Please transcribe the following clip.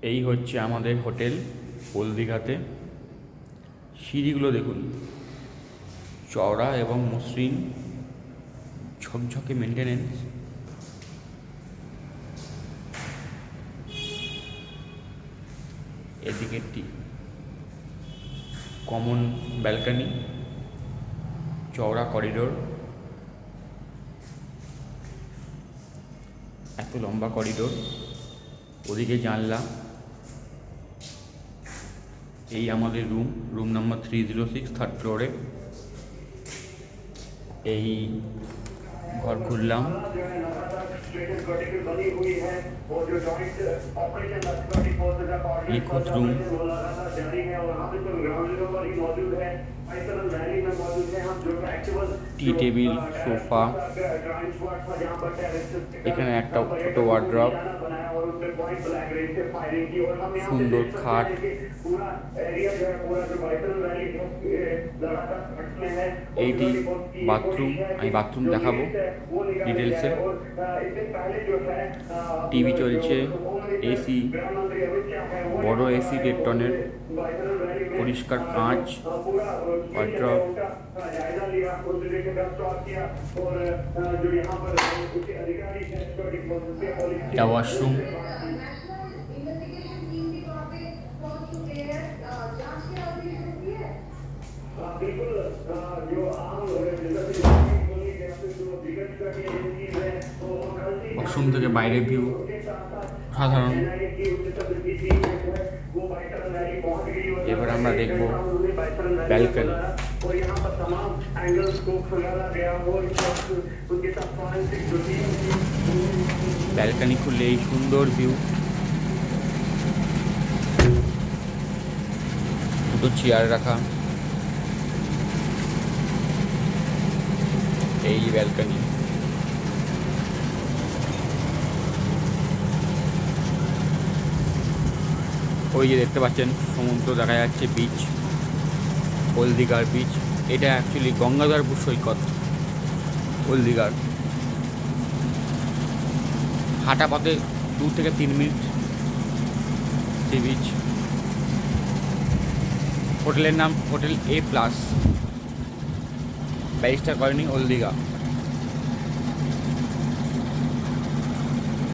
এই হচ্ছে আমাদের হোটেল ওল্ড দীঘাতে। সিঁড়িগুলো দেখুন, চওড়া এবং মসৃণ, ঝকঝকে মেনটেনেন্স। এদিকে একটি কমন ব্যালকনি, চওড়া করিডোর, এত লম্বা করিডোর, ওদিকে জানলা। এই আমাদের রুম নাম্বার 306, থার্ড ফ্লোরে। এই ঘর খুললাম, নিখুঁত রুম। টি টেবিল, সোফা, এখানে একটা ছোট ওয়ার্ড্রপ, সুন্দর খাট। এইটি বাথরুম, আমি বাথরুম দেখাবো ডিটেলসে। টিভি চলছে, এসি, বড় এসি 1.5 টনের, পরিষ্কার কাঁচ, ওয়ার্ড্রপ। এটা ওয়াশরুম। ওয়াশরুম থেকে বাইরের ভিউ সাধারণ। এবার আমরা দেখব ব্যালকনি। ব্যালকনি খুললে এই সুন্দর ভিউ, দুটো চেয়ার রাখা। এই ব্যালকনি, ওই যে দেখতে পাচ্ছেন সমুদ্র দেখা যাচ্ছে, বিচ, ওল্ড দীঘার বিচ। এটা অ্যাকচুয়ালি গঙ্গাধরপুর সৈকত, ওল্ড দীঘার। হাঁটা পথে 2 থেকে 3 মিনিট সি বিচ। হোটেলের নাম hotel A+, barrister colony, old Digha.